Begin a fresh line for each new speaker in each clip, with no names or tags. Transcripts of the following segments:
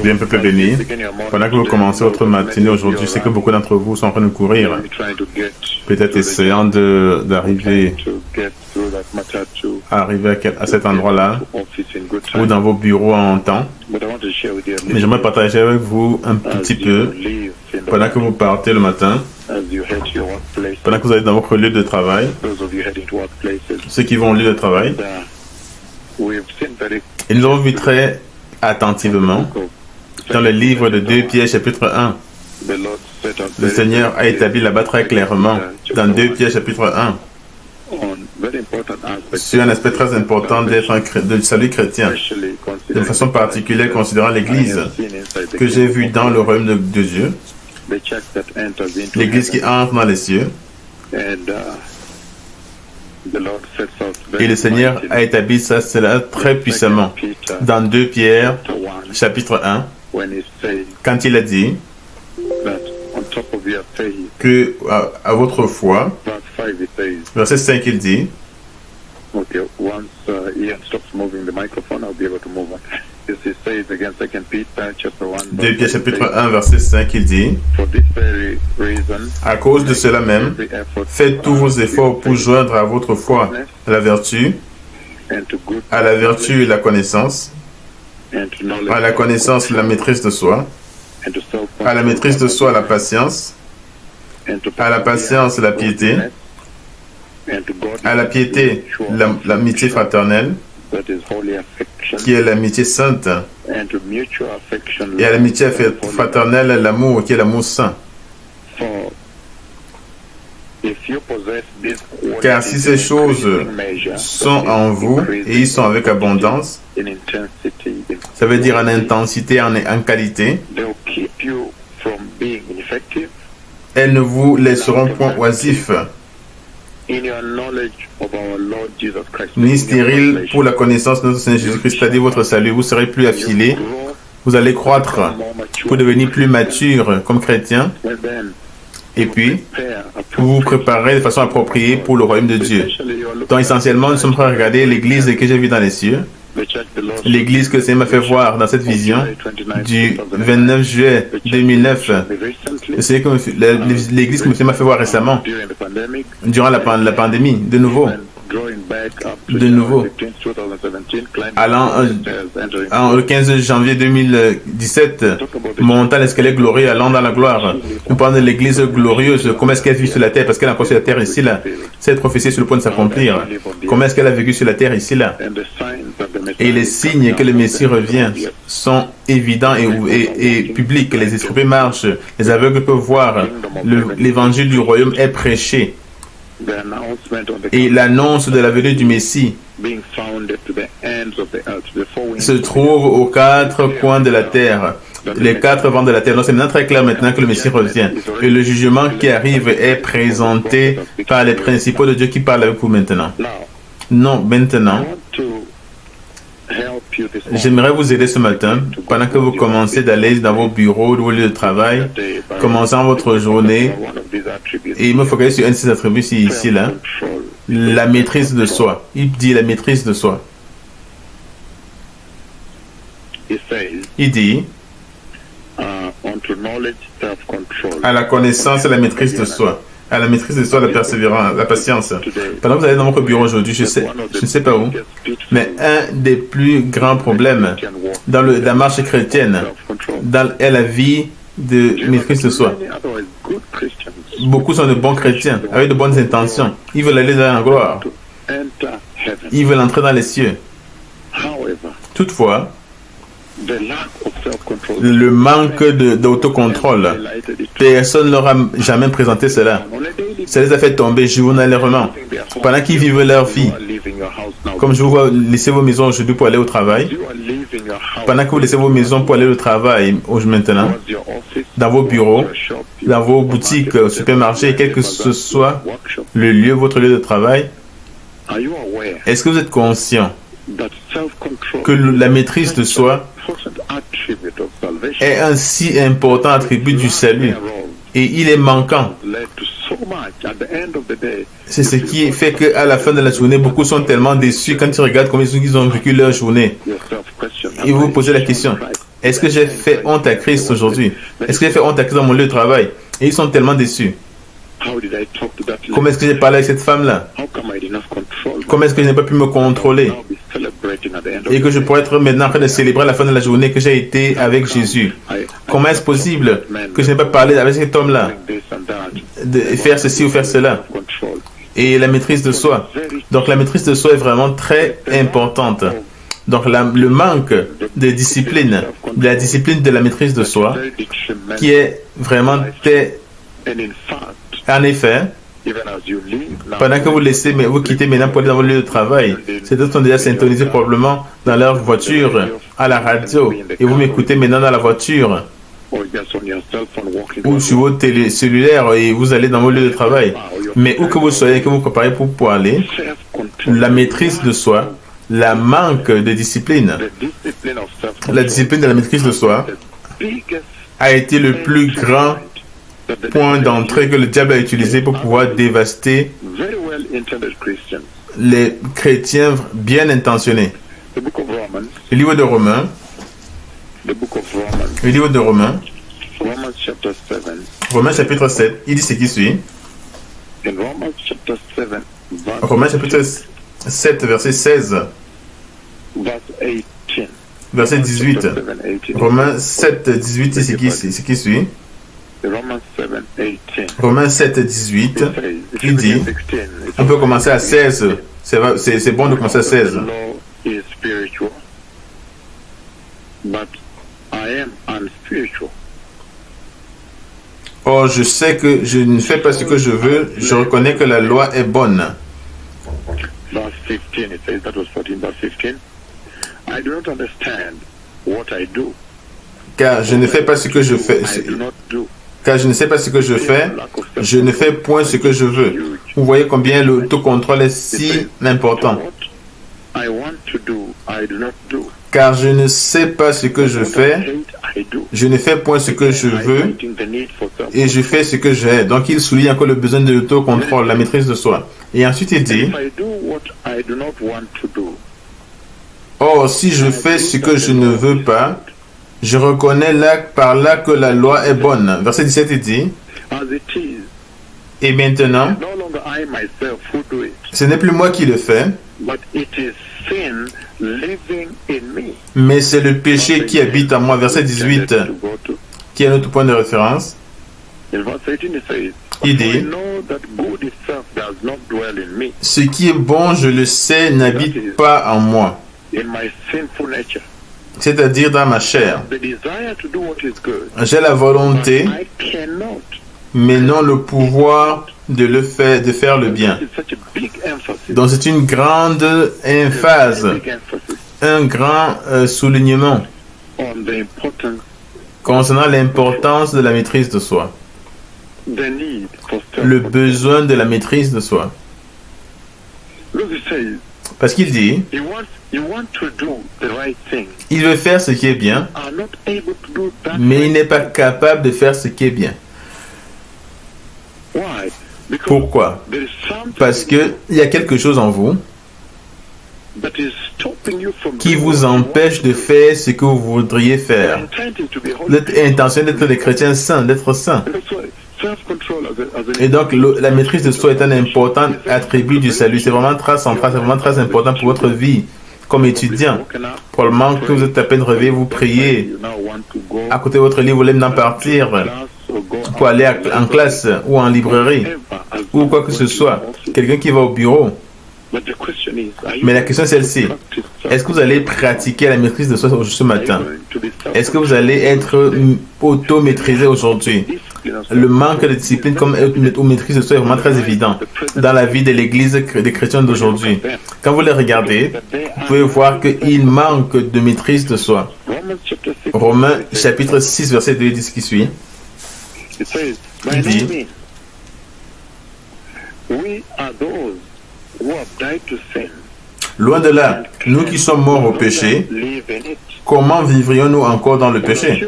Bien, peuple béni, pendant que vous commencez votre matinée aujourd'hui, je sais que beaucoup d'entre vous sont en train de courir, peut-être essayant d'arriver à cet endroit-là, ou dans vos bureaux en temps. Mais j'aimerais partager avec vous un petit peu, pendant que vous partez le matin, pendant que vous allez dans votre lieu de travail, ceux qui vont au lieu de travail, et nous avons vu très attentivement dans le livre de 2 Pierre chapitre 1. Le Seigneur a établi là-bas très clairement dans 2 Pierre chapitre 1 sur un aspect très important du salut chrétien, de façon particulière considérant l'Église que j'ai vue dans le royaume de Dieu, l'Église qui entre dans les cieux. Et le Seigneur a établi cela très puissamment dans 2 Pierre chapitre 1 quand il a dit que à votre foi, verset 5 il dit, 2 Pierre chapitre 1 verset 5 il dit, à cause de cela même, faites tous vos efforts pour joindre à votre foi la vertu, à la vertu la connaissance, à la connaissance la maîtrise de soi, à la maîtrise de soi la patience, à la patience la piété, à la piété l'amitié fraternelle, qui est l'amitié sainte, et à l'amitié fraternelle l'amour, qui est l'amour saint. Car si ces choses sont en vous et ils sont avec abondance, ça veut dire en intensité, en qualité, elles ne vous laisseront point oisifs, ni stériles pour la connaissance de notre Seigneur Jésus-Christ, c'est-à-dire votre salut. Vous serez plus affilés, vous allez croître pour devenir plus mature comme chrétien, et puis vous vous préparez de façon appropriée pour le royaume de Dieu. Donc essentiellement, nous sommes prêts à regarder l'église que j'ai vue dans les cieux, l'église que le Seigneur m'a fait voir dans cette vision du 29 juillet 2009. L'église que le Seigneur m'a fait voir récemment, durant la pandémie, de nouveau, allant le 15 janvier 2017, montant l'escalier glorieux, allant dans la gloire. Nous parlons de l'église glorieuse, comment est-ce qu'elle vit sur la terre, parce qu'elle a encore sur la terre ici, là. Cette prophétie est sur le point de s'accomplir. Comment est-ce qu'elle a vécu sur la terre ici, là. Et les signes que le Messie revient sont évidents et publics. Les esprits marchent, les aveugles peuvent voir, l'évangile du royaume est prêché. Et l'annonce de la venue du Messie se trouve aux 4 coins de la terre, les 4 vents de la terre. Donc c'est maintenant très clair maintenant que le Messie revient. Et le jugement qui arrive est présenté par les principaux de Dieu qui parlent avec vous maintenant. Non, maintenant, j'aimerais vous aider ce matin, pendant que vous commencez d'aller dans vos bureaux, vos lieux de travail, commençant votre journée, et il me focalise sur un de ces attributs ici, là, la maîtrise de soi. Il dit la maîtrise de soi. Il dit, à la connaissance et la maîtrise de soi. À la maîtrise de soi, la persévérance, la patience. Pendant que vous allez dans votre bureau aujourd'hui, je ne sais pas où, mais un des plus grands problèmes dans la marche chrétienne est la vie de maîtrise de soi. Beaucoup sont de bons chrétiens, avec de bonnes intentions. Ils veulent aller dans la gloire. Ils veulent entrer dans les cieux. Toutefois, le manque d'autocontrôle, personne ne leur a jamais présenté cela. Ça les a fait tomber journalièrement pendant qu'ils vivent leur vie. Comme je vous vois laisser vos maisons aujourd'hui pour aller au travail, pendant que vous laissez vos maisons pour aller au travail maintenant, dans vos bureaux, dans vos boutiques, supermarchés, quel que ce soit le lieu, votre lieu de travail, est-ce que vous êtes conscient que la maîtrise de soi est un si important attribut du salut et il est manquant? C'est ce qui fait qu'à la fin de la journée, beaucoup sont tellement déçus quand ils regardent comment ils ont vécu leur journée. et vous vous posez la question, est-ce que j'ai fait honte à Christ aujourd'hui? Est-ce que j'ai fait honte à Christ dans mon lieu de travail? Et ils sont tellement déçus. Comment est-ce que j'ai parlé avec cette femme-là? Comment est-ce que je n'ai pas pu me contrôler? Et que je pourrais être maintenant en train de célébrer à la fin de la journée que j'ai été avec Jésus. Comment est-ce possible que je n'ai pas parlé avec cet homme-là? De faire ceci ou faire cela. Et la maîtrise de soi. Donc la maîtrise de soi est vraiment très importante. Donc le manque de discipline, de la discipline de la maîtrise de soi, qui est vraiment... En effet, pendant que vous quittez maintenant pour aller dans votre lieu de travail, ces deux sont déjà syntonisés probablement dans leur voiture, à la radio, et vous m'écoutez maintenant dans la voiture, ou sur votre cellulaire, et vous allez dans votre lieu de travail. Mais où que vous soyez, que vous préparez pour aller, la maîtrise de soi, la manque de discipline, la discipline de la maîtrise de soi a été le plus grand point d'entrée que le diable a utilisé pour pouvoir dévaster les chrétiens bien intentionnés. Le livre de Romains, Romains chapitre 7, il dit ce qui suit. Romains chapitre 7, verset 16, verset 18. Romains 7, 18, c'est ce qui suit. Romains 7, 18, il dit, on peut commencer à 16, c'est bon de commencer à 16. Oh, je sais que je ne fais pas ce que je veux, je reconnais que la loi est bonne.
Verse 15, it says, that was 14, verse 15. I do not understand what I do.
Car je ne fais pas ce que je fais. Car je ne sais pas ce que je fais, je ne fais point ce que je veux. Vous voyez combien l'autocontrôle est si important. Car je ne sais pas ce que je fais, je ne fais point ce que je veux, et je fais ce que j'ai. Donc il souligne encore le besoin de l'autocontrôle, la maîtrise de soi. Et ensuite il dit, oh, si je fais ce que je ne veux pas, je reconnais là par là que la loi est bonne. Verset 17, il dit, et maintenant, ce n'est plus moi qui le fais, mais c'est le péché qui habite en moi. Verset 18, qui est notre point de référence. Il dit, ce qui est bon, je le sais, n'habite pas en moi. C'est-à-dire dans ma chair. J'ai la volonté, mais non le pouvoir de faire le bien. Donc c'est une grande emphase, un grand soulignement concernant l'importance de la maîtrise de soi. Le besoin de la maîtrise de soi. Parce qu'il dit, il veut faire ce qui est bien, mais il n'est pas capable de faire ce qui est bien. Pourquoi? Parce qu'il y a quelque chose en vous qui vous empêche de faire ce que vous voudriez faire. L'intention d'être des chrétiens saints, d'être saints. Et donc, la maîtrise de soi est un important attribut du salut. C'est vraiment très central, c'est vraiment très important pour votre vie comme étudiant. Probablement que vous êtes à peine réveillé, vous priez à côté de votre livre, vous voulez maintenant partir pour aller en classe ou en librairie ou quoi que ce soit. Quelqu'un qui va au bureau. Mais la question est celle-ci. Est-ce que vous allez pratiquer la maîtrise de soi ce matin? Est-ce que vous allez être auto-maîtrisé aujourd'hui? Le manque de discipline comme maîtrise de soi est vraiment très évident dans la vie de l'Église des chrétiens d'aujourd'hui. Quand vous les regardez, vous pouvez voir qu'il manque de maîtrise de soi. Romains chapitre 6, verset 2, dit ce qui suit. Il dit, loin de là, nous qui sommes morts au péché, comment vivrions-nous encore dans le péché?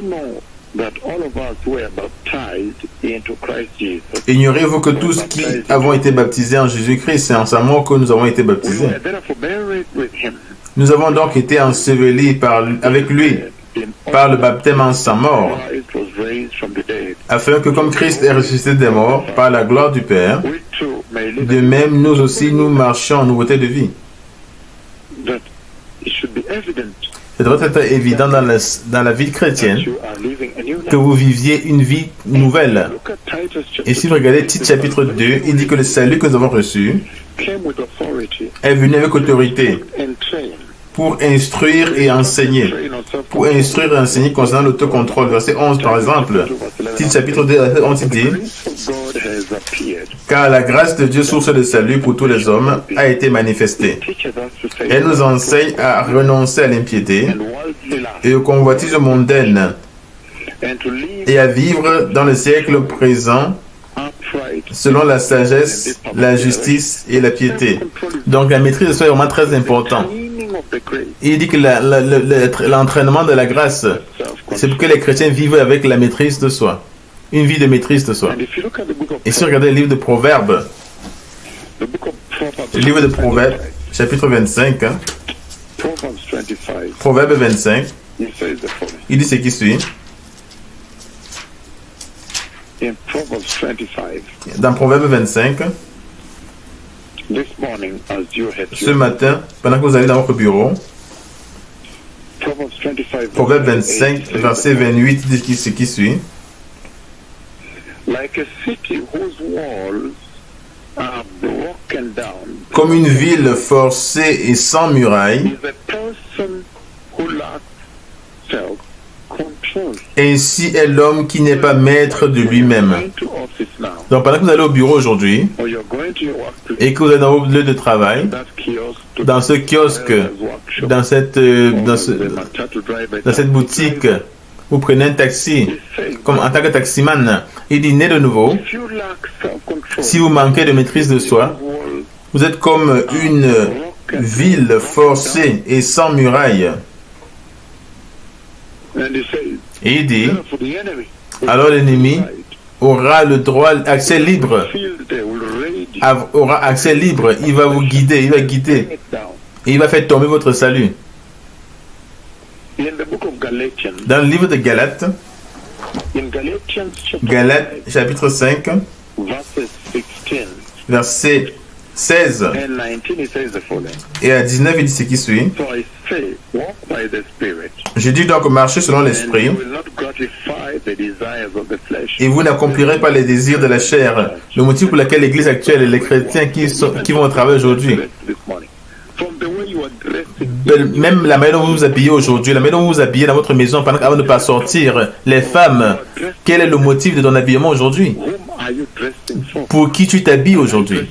Ignorez-vous que tous qui avons été baptisés en Jésus-Christ, c'est en sa mort que nous avons été baptisés. Nous avons donc été ensevelis avec lui par le baptême en sa mort, afin que comme Christ est ressuscité des morts par la gloire du Père, de même nous aussi nous marchions en nouveauté de vie. Ça devrait être évident dans la vie chrétienne que vous viviez une vie nouvelle. Et si vous regardez Tite chapitre 2, il dit que le salut que nous avons reçu est venu avec autorité pour instruire et enseigner. Pour instruire et enseigner concernant l'autocontrôle. Verset 11 par exemple. Tite chapitre 2, verset 11 dit: car la grâce de Dieu, source de salut pour tous les hommes, a été manifestée. Elle nous enseigne à renoncer à l'impiété et aux convoitises mondaines et à vivre dans le siècle présent selon la sagesse, la justice et la piété. Donc la maîtrise de soi est vraiment très importante. Il dit que l'entraînement de la grâce, c'est pour que les chrétiens vivent avec la maîtrise de soi. Une vie de maîtrise de soi. Et si vous regardez le livre de Proverbes, chapitre 25, Proverbe 25, il dit ce qui suit. Dans Proverbe 25, ce matin, pendant que vous allez dans votre bureau, Proverbe 25, verset 28, dit ce qui suit. Comme une ville forcée et sans muraille, ainsi est l'homme qui n'est pas maître de lui-même. Donc pendant que vous allez au bureau aujourd'hui et que vous êtes dans votre lieu de travail, dans ce kiosque, dans cette boutique, vous prenez un taxi, comme en tant que taximan, il dit: né de nouveau, si vous manquez de maîtrise de soi, vous êtes comme une ville forcée et sans muraille. Et il dit: alors l'ennemi aura le droit, accès libre, il va vous guider, il va guider, et il va faire tomber votre salut. Dans le livre de Galates, chapitre 5, verset 16 et à 19, il dit ce qui suit. Je dis donc: marchez selon l'esprit, et vous n'accomplirez pas les désirs de la chair. Le motif pour lequel l'Église actuelle et les chrétiens qui vont au travail aujourd'hui, même la manière dont vous vous habillez aujourd'hui, la manière dont vous vous habillez dans votre maison avant de ne pas sortir, les femmes, quel est le motif de ton habillement aujourd'hui? Pour qui tu t'habilles aujourd'hui?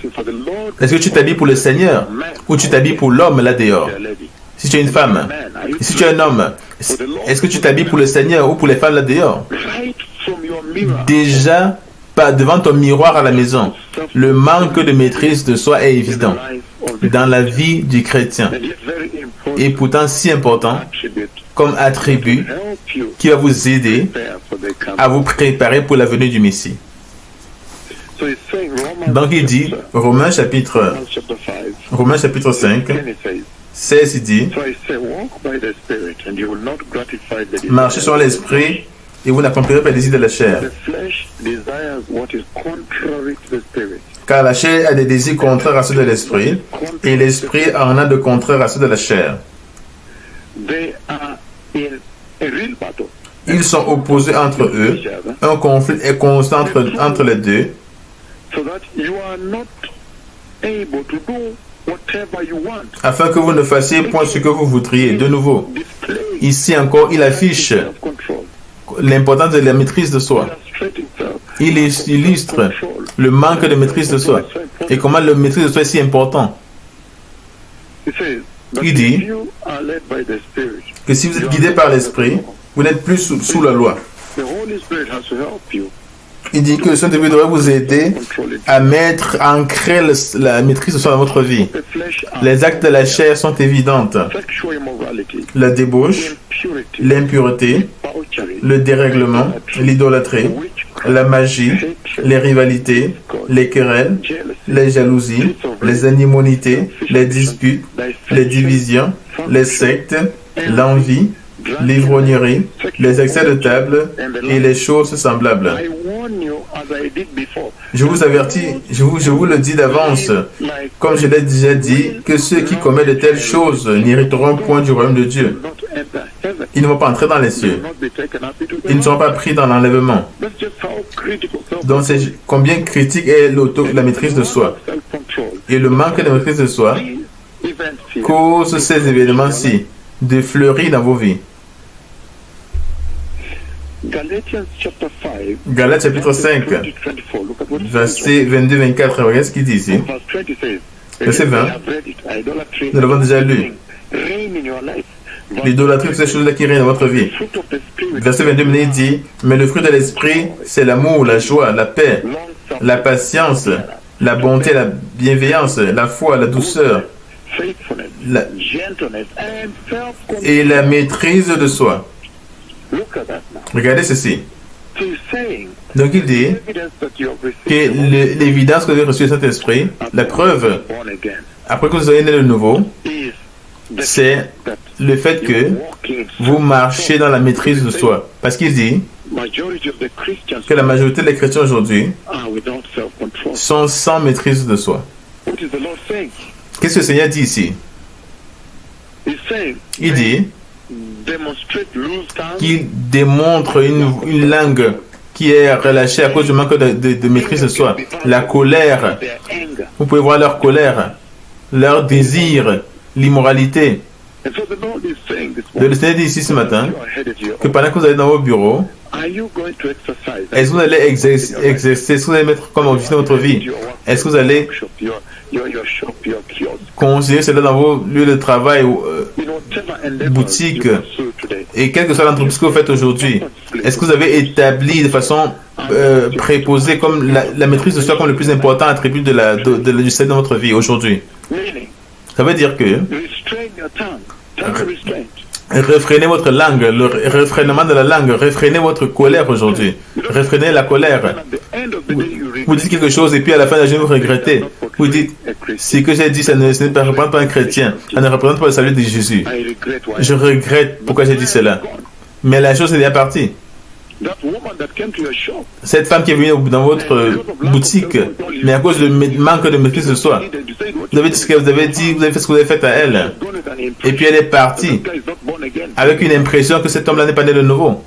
Est-ce que tu t'habilles pour le Seigneur ou tu t'habilles pour l'homme là dehors? Si tu es une femme, si tu es un homme, est-ce que tu t'habilles pour le Seigneur ou pour les femmes là dehors? Déjà, pas devant ton miroir à la maison, le manque de maîtrise de soi est évident dans la vie du chrétien. Et pourtant si important comme attribut qui va vous aider à vous préparer pour la venue du Messie. Donc il dit, Romains chapitre 5, 16, il dit: marchez sur l'esprit et vous n'accomplirez pas les désirs de la chair. Car la chair a des désirs contraires à ceux de l'esprit, et l'esprit en a de contraires à ceux de la chair. Ils sont opposés entre eux, un conflit est constant entre les deux, afin que vous ne fassiez point ce que vous voudriez. De nouveau, ici encore, il affiche l'importance de la maîtrise de soi. Il illustre le manque de maîtrise de soi et comment la maîtrise de soi est si important. Il dit que si vous êtes guidé par l'esprit, vous n'êtes plus sous la loi. Il dit que le Saint-Esprit devrait vous aider à ancrer la maîtrise de soi dans votre vie. Les actes de la chair sont évidentes. La débauche, l'impureté, le dérèglement, l'idolâtrie, la magie, les rivalités, les querelles, les jalousies, les animosités, les disputes, les divisions, les sectes, l'envie, l'ivrognerie, les excès de table et les choses semblables. Je vous avertis, je vous le dis d'avance, comme je l'ai déjà dit, que ceux qui commettent de telles choses n'hériteront point du royaume de Dieu. Ils ne vont pas entrer dans les cieux. Ils ne seront pas pris dans l'enlèvement. Donc c'est combien critique est la maîtrise de soi. Et le manque de maîtrise de soi cause ces événements-ci de fleurir dans vos vies. Galates chapitre 5, verset 22-24, regardez ce qu'il dit ici. Verset 20, nous l'avons déjà lu. L'idolâtrie, toutes ces choses-là qui règnent dans votre vie. Verset 22, il dit, mais le fruit de l'esprit, c'est l'amour, la joie, la paix, la patience, la bonté, la bienveillance, la foi, la douceur, et la maîtrise de soi. Regardez ceci. Donc il dit que l'évidence que vous avez reçue du Saint-Esprit, la preuve, après que vous soyez né de nouveau, c'est le fait que vous marchez dans la maîtrise de soi. Parce qu'il dit que la majorité des chrétiens aujourd'hui sont sans maîtrise de soi. Qu'est-ce que le Seigneur dit ici? Il dit qu'il démontre une langue qui est relâchée à cause du manque de maîtrise de soi. La colère, vous pouvez voir leur colère, leur désir, l'immoralité. Le Seigneur dit ici ce matin que pendant que vous allez dans vos bureaux, est-ce que vous allez exercer, est-ce que vous allez mettre comme objectif votre vie? Est-ce que vous allez considérer cela dans vos lieux de travail ou boutiques et quelle que soit l'entreprise que vous faites aujourd'hui? Est-ce que vous avez établi de façon préposée comme la maîtrise de soi comme le plus important attribut du salut dans votre vie aujourd'hui? Ça veut dire que réfrénez votre langue, le réfrénement de la langue, réfrénez votre colère aujourd'hui, réfrénez la colère. Vous dites quelque chose et puis à la fin de la journée vous regrettez. Vous dites, ce que j'ai dit, ça ne représente pas un chrétien, ça ne représente pas le salut de Jésus. Je regrette pourquoi j'ai dit cela. Mais la chose est déjà partie. Cette femme qui est venue dans votre boutique, mais à cause du manque de maîtrise de soi, vous avez dit ce que vous avez dit, vous avez fait ce que vous avez fait à elle. Et puis elle est partie avec une impression que cet homme-là n'est pas né de nouveau.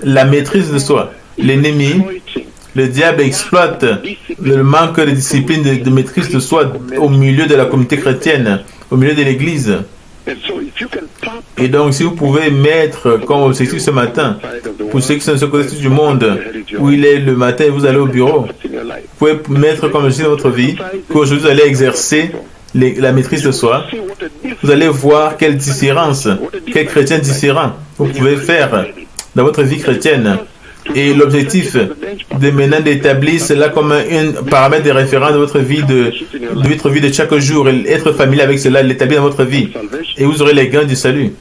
La maîtrise de soi. L'ennemi, le diable exploite le manque de discipline, de maîtrise de soi au milieu de la communauté chrétienne, au milieu de l'église. Et donc, si vous pouvez mettre comme objectif ce matin, pour ceux qui sont de ce côté du monde, où il est le matin et vous allez au bureau, vous pouvez mettre comme objectif dans votre vie qu'aujourd'hui vous allez exercer la maîtrise de soi. Vous allez voir quelle différence, quel chrétien différent vous pouvez faire dans votre vie chrétienne. Et l'objectif de maintenant d'établir cela comme un paramètre de référence de votre vie de chaque jour, et être familier avec cela, l'établir dans votre vie. Et vous aurez les gains du salut.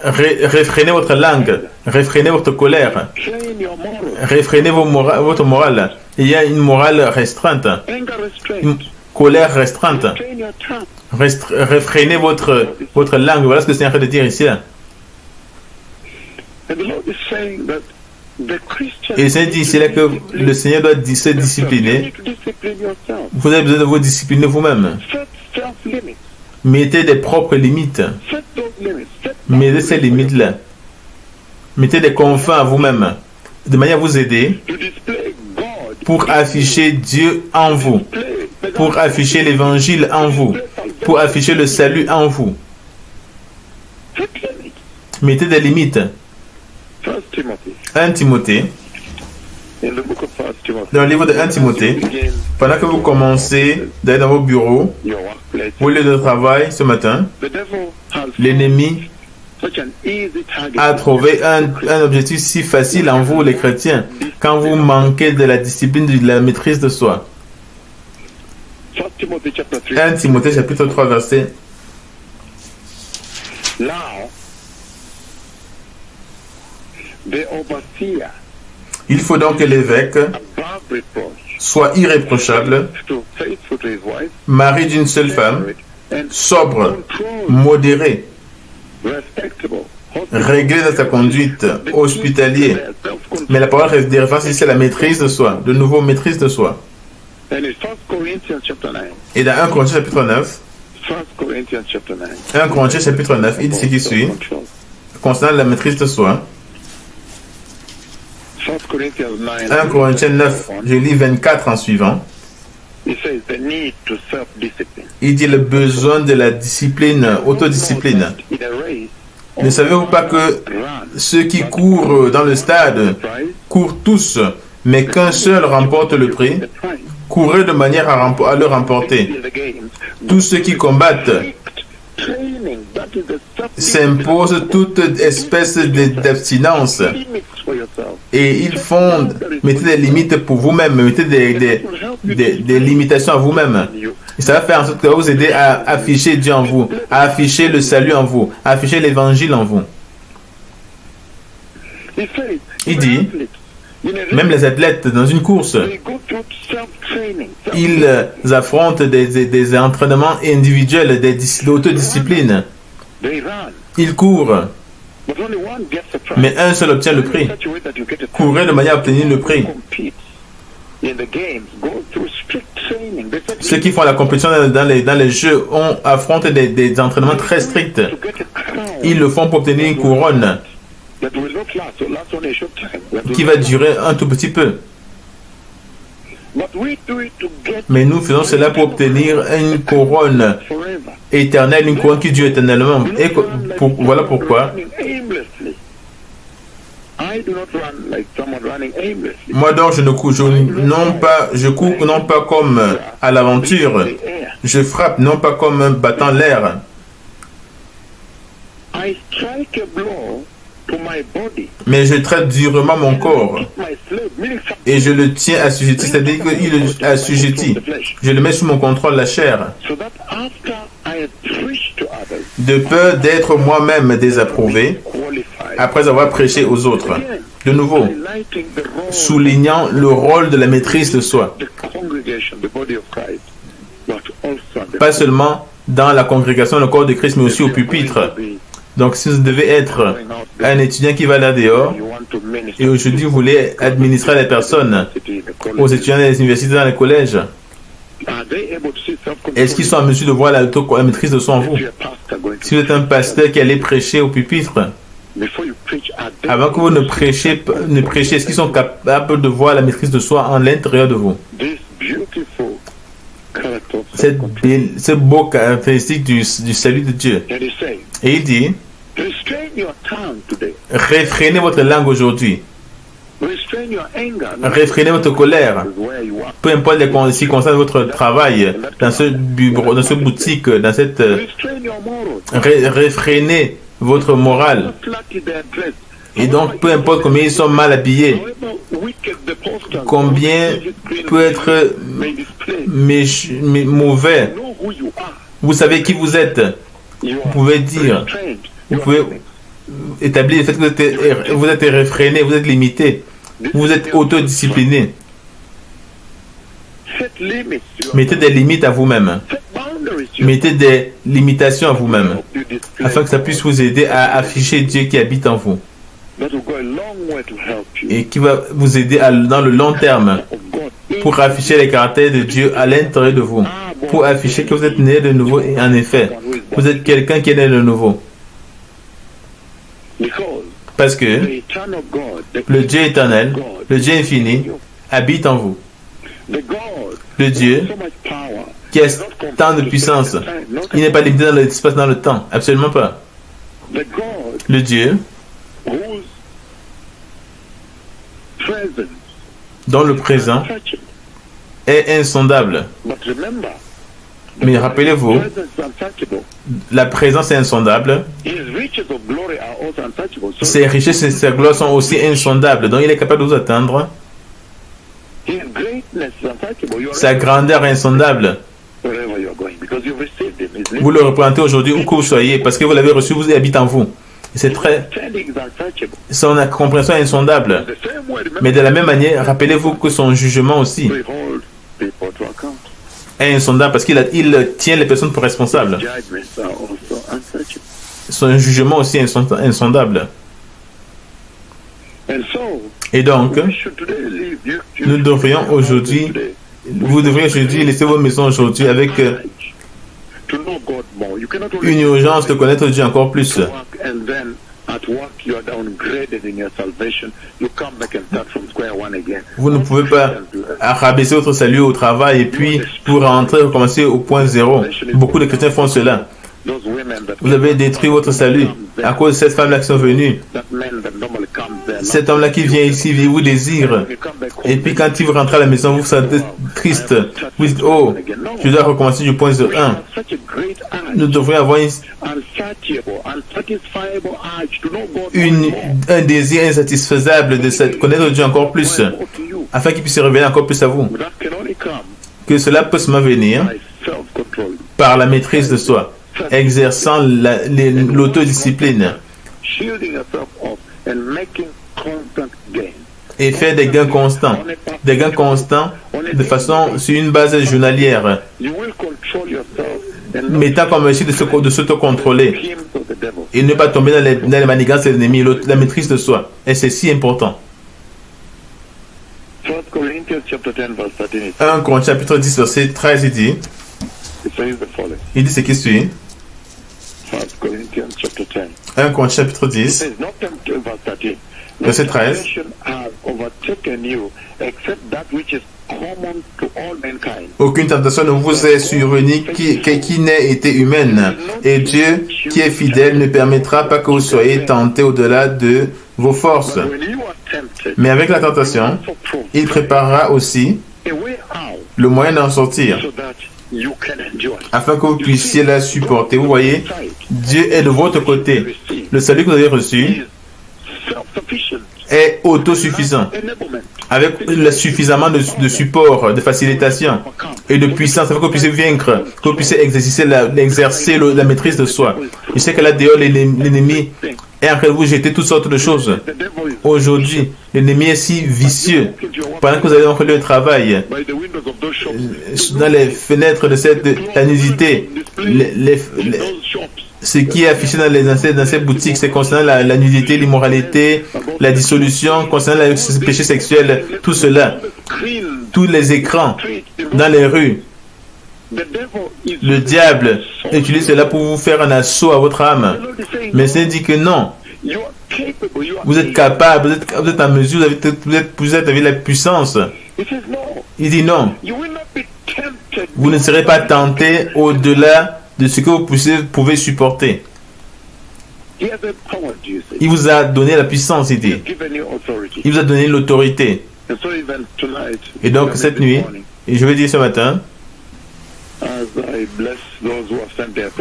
Réfrénez votre langue, réfrénez votre colère, réfrénez votre morale. Il y a une morale restreinte, une colère restreinte. Réfrénez votre langue. Voilà ce que le Seigneur est en train de dire ici. Et c'est dit ici là que le Seigneur doit se discipliner. Vous avez besoin de vous discipliner vous-même. Mettez des propres limites. Mettez ces limites-là. Mettez des confins à vous-même, de manière à vous aider pour afficher Dieu en vous, pour afficher l'évangile en vous, pour afficher le salut en vous. Mettez des limites. 1 Timothée, dans le livre de 1 Timothée, pendant que vous commencez d'aller dans vos bureaux, vos lieux de travail ce matin, l'ennemi a trouvé un objectif si facile en vous, les chrétiens, quand vous manquez de la discipline, de la maîtrise de soi. 1 Timothée chapitre 3 verset. Il faut donc que l'évêque soit irréprochable, mari d'une seule femme, sobre, modéré, réglé dans sa conduite, hospitalier. Mais la parole des références ici, c'est la maîtrise de soi. De nouveau, maîtrise de soi. Et dans 1 Corinthiens chapitre 9, 1 Corinthiens chapitre 9, il dit ce qui suit, concernant la maîtrise de soi. 1 Corinthiens 9, je lis 24 en suivant. Il dit le besoin de la discipline, autodiscipline. Ne savez-vous pas que ceux qui courent dans le stade courent tous, mais qu'un seul remporte le prix? Courez de manière à le remporter. Tous ceux qui combattent s'imposent toute espèce d'abstinence. Et ils font, mettez des limites pour vous-même, mettez des limitations à vous-même. Et ça va faire en sorte que ça va vous aider à afficher Dieu en vous, à afficher le salut en vous, à afficher l'évangile en vous. Il dit, même les athlètes dans une course, ils affrontent des entraînements individuels, d'autodiscipline. Ils courent, mais un seul obtient le prix. Courez de manière à obtenir le prix. Ceux qui font la compétition dans les jeux affrontent des entraînements très stricts. Ils le font pour obtenir une couronne qui va durer un tout petit peu. Mais nous faisons cela pour obtenir une couronne éternelle, une couronne qui dure éternellement. Et voilà pourquoi moi donc je cours non pas comme à l'aventure, je frappe non pas comme battant l'air. Mais je traite durement mon corps et je le tiens assujetti, c'est-à-dire qu'il est assujetti. Je le mets sous mon contrôle, la chair, de peur d'être moi-même désapprouvé après avoir prêché aux autres. De nouveau, soulignant le rôle de la maîtrise de soi. Pas seulement dans la congrégation, le corps de Christ, mais aussi au pupitre. Donc, si vous devez être un étudiant qui va là dehors, et aujourd'hui vous voulez administrer les personnes, aux étudiants des universités, dans les collèges, est-ce qu'ils sont en mesure de voir la maîtrise de soi en vous? Si vous êtes un pasteur qui allait prêcher au pupitre, avant que vous ne prêchiez, est-ce qu'ils sont capables de voir la maîtrise de soi en l'intérieur de vous? Cette beau caractéristique du salut de Dieu. Et il dit, réfrénez votre langue aujourd'hui. Réfrénez votre colère. Peu importe les circonstances de votre travail, dans ce bureau, dans ce boutique, dans cette... réfrénez votre morale. Et donc, peu importe combien ils sont mal habillés, combien peut être mauvais, vous savez qui vous êtes. Vous pouvez dire, vous pouvez établir le fait que vous êtes réfréné, vous êtes limité, vous êtes autodiscipliné. Mettez des limites à vous-même. Mettez des limitations à vous-même, afin que ça puisse vous aider à afficher Dieu qui habite en vous. Et qui va vous aider dans le long terme pour afficher les caractères de Dieu à l'intérieur de vous, pour afficher que vous êtes né de nouveau. Et en effet, vous êtes quelqu'un qui est né de nouveau. Parce que le Dieu éternel, le Dieu infini, habite en vous. Le Dieu qui a tant de puissance, il n'est pas limité dans l'espace, dans le temps, absolument pas. Le Dieu dont le présent est insondable. Mais rappelez-vous, la présence est insondable. Ses richesses et ses gloires sont aussi insondables. Donc il est capable de vous atteindre. Sa grandeur est insondable. Vous le représentez aujourd'hui où que vous soyez, parce que vous l'avez reçu, vous habite en vous. Son compréhension est insondable. Mais de la même manière, rappelez-vous que son jugement aussi est insondable parce qu'il tient les personnes pour responsables. Son jugement aussi est insondable. Et donc, nous devrions aujourd'hui, vous devriez aujourd'hui laisser vos maisons aujourd'hui avec une urgence de connaître Dieu encore plus. Vous ne pouvez pas rabaisser votre salut au travail et puis pour rentrer, recommencer au point zéro. Beaucoup de chrétiens font cela. Vous avez détruit votre salut à cause de cette femme-là qui sont venues. Cet homme-là qui vient ici, il vous désire. Et puis quand il vous rentre à la maison, vous vous sentez triste. Vous dites, oh, je dois recommencer du point 1. Nous devrions avoir un désir insatisfaisable de connaître Dieu encore plus, afin qu'il puisse se révéler encore plus à vous. Que cela peut seulement venir par la maîtrise de soi, exerçant l'autodiscipline et faire des gains constants de façon sur une base journalière, mettant comme aussi de s'auto-contrôler et ne pas tomber dans les manigances de l'ennemi, la maîtrise de soi. Et c'est si important. 1 Corinthiens chapitre 10 verset 13 il dit ce qui suit. 1 Corinthiens chapitre 10 verset 13. Aucune tentation ne vous est survenue qui n'ait été humaine, et Dieu, qui est fidèle, ne permettra pas que vous soyez tentés au-delà de vos forces. Mais avec la tentation, il préparera aussi le moyen d'en sortir, afin que vous puissiez la supporter. Vous voyez, Dieu est de votre côté. Le salut que vous avez reçu est autosuffisant, avec suffisamment de support, de facilitation et de puissance, afin que vous puissiez vaincre, que vous puissiez exercer la maîtrise de soi. Je sais que là dehors, l'ennemi est en train de vous jeter toutes sortes de choses. Aujourd'hui, l'ennemi est si vicieux. Pendant que vous allez en le travail, dans les fenêtres de cette nudité, ce qui est affiché dans ces boutiques, c'est concernant la nudité, l'immoralité, la dissolution, concernant le péché sexuel, tout cela, tous les écrans dans les rues. Le diable utilise cela pour vous faire un assaut à votre âme. Mais c'est dit que non. Vous êtes capable, vous êtes en mesure, vous êtes avec la puissance. Il dit non. Vous ne serez pas tenté au-delà de ce que vous pouvez supporter. Il vous a donné la puissance, il dit. Il vous a donné l'autorité. Et donc cette nuit, et je vais dire ce matin,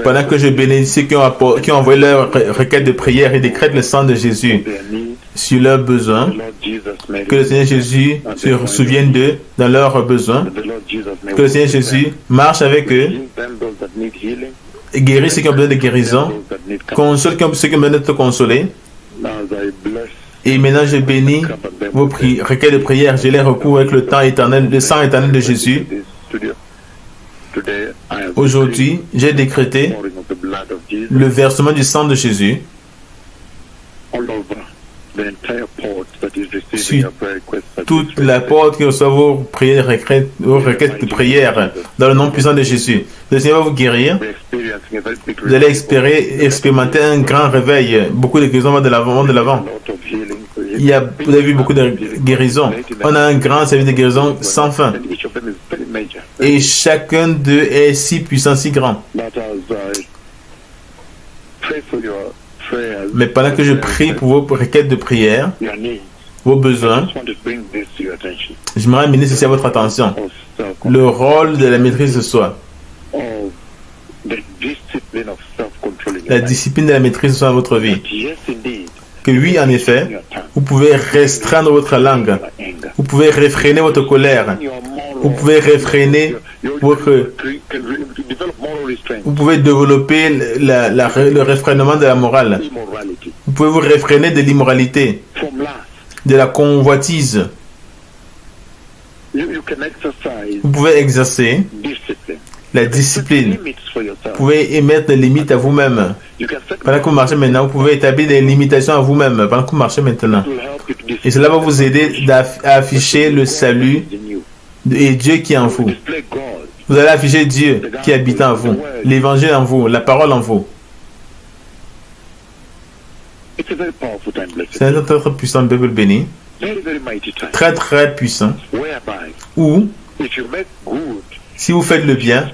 pendant que je bénis ceux qui ont envoyé leur requête de prière et décrètent le sang de Jésus sur leurs besoins, que le Seigneur Jésus se souvienne d'eux dans leurs besoins, que le Seigneur Jésus marche avec eux, et guérit ceux qui ont besoin de guérison, console ceux qui ont besoin d'être consolés. Et maintenant je bénis vos requêtes de prière, je les recouvre avec le sang éternel de Jésus. Aujourd'hui, j'ai décrété le versement du sang de Jésus sur toute la porte qui reçoit vos requêtes de prière dans le nom puissant de Jésus. Le Seigneur va vous guérir. Vous allez expérimenter un grand réveil. Beaucoup de guérisons vont de l'avant. Vous avez vu beaucoup de guérisons. On a un grand service de guérison sans fin. Et chacun d'eux est si puissant, si grand. Mais pendant que je prie pour vos requêtes de prière, vos besoins, j'aimerais amener ceci à votre attention. Le rôle de la maîtrise de soi. La discipline de la maîtrise de soi dans votre vie. Que oui, en effet, vous pouvez restreindre votre langue. Vous pouvez réfréner votre colère. Vous pouvez réfréner Vous pouvez développer le réfrénement de la morale. Vous pouvez vous réfréner de l'immoralité, de la convoitise. Vous pouvez exercer la discipline. Vous pouvez émettre des limites à vous-même. Pendant que vous marchez maintenant, vous pouvez établir des limitations à vous-même pendant que vous marchez maintenant. Et cela va vous aider à afficher le salut et Dieu qui est en vous. Vous allez afficher Dieu qui habite en vous, l'évangile en vous, la parole en vous. C'est un très puissant peuple béni, très très puissant, où si vous faites le bien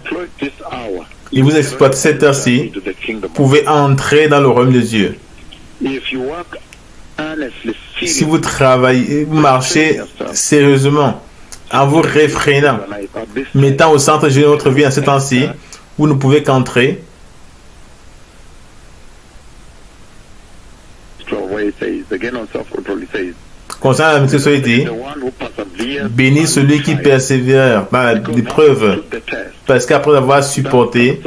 et vous exploitez cette heure-ci, vous pouvez entrer dans le royaume de Dieu. Si vous travaillez, vous marchez sérieusement, en vous réfrénant, mettant au centre de votre vie en ce temps-ci, vous ne pouvez qu'entrer. Concernant la maîtrise, il dit, bénis celui qui persévère dans l'épreuve, parce qu'après avoir supporté,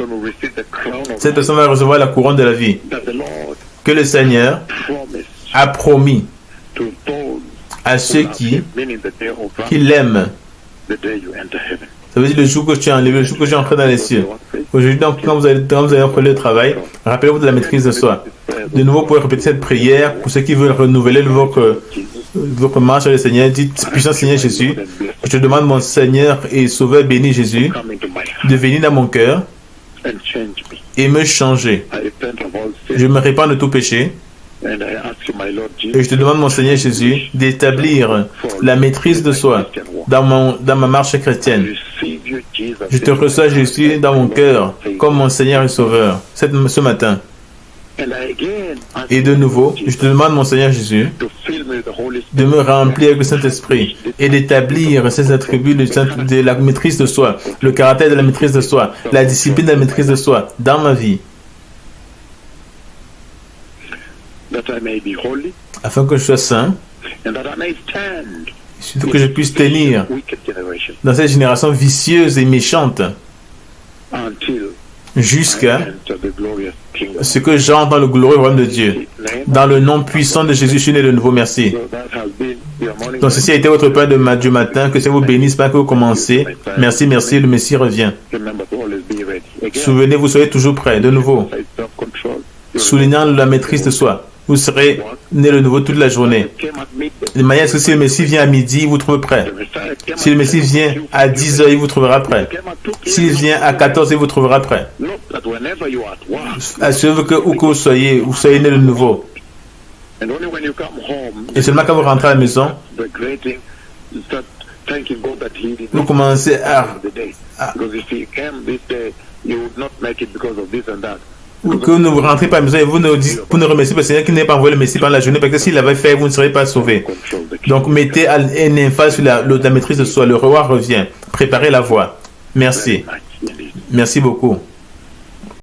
cette personne va recevoir la couronne de la vie que le Seigneur a promis à ceux qui l'aiment. Ça veut dire le jour que tu es enlevé, le jour que tu es entré dans les cieux. Aujourd'hui, donc, quand vous allez reprendre le travail, rappelez-vous de la maîtrise de soi. De nouveau, vous pouvez répéter cette prière pour ceux qui veulent renouveler votre marche avec le Seigneur. Dites, puissant Seigneur Jésus, je te demande, mon Seigneur et Sauveur béni Jésus, de venir dans mon cœur et me changer. Je me répands de tout péché. Et je te demande, mon Seigneur Jésus, d'établir la maîtrise de soi dans ma marche chrétienne. Je te reçois, Jésus, dans mon cœur, comme mon Seigneur et Sauveur, ce matin. Et de nouveau, je te demande, mon Seigneur Jésus, de me remplir avec le Saint-Esprit et d'établir ces attributs de la maîtrise de soi, le caractère de la maîtrise de soi, la discipline de la maîtrise de soi dans ma vie. Afin que je sois saint, surtout que je puisse tenir dans cette génération vicieuse et méchante jusqu'à ce que j'entre dans le glorieux royaume de Dieu. Dans le nom puissant de Jésus, je suis né de nouveau. Merci. Donc ceci a été votre pain du matin. Que ça vous bénisse, pas que vous commencez. Merci, merci. Le Messie revient. Souvenez-vous, soyez toujours prêts. De nouveau, soulignant la maîtrise de soi. Vous serez né de nouveau toute la journée. De manière que si le Messie vient à midi, il vous trouve prêt. Si le Messie vient à 10h, il vous trouvera prêt. S'il vient à 14h, il vous trouvera prêt. Assurez-vous que où que vous soyez né de nouveau. Et seulement quand vous rentrez à la maison, vous commencez que vous ne vous rentrez pas à la maison et vous ne remerciez pas le Seigneur qui n'a pas envoyé le Messie pendant la journée, parce que s'il l'avait fait, vous ne serez pas sauvés. Donc mettez un emphase sur la maîtrise de soi. Le roi revient. Préparez la voie. Merci. Merci beaucoup.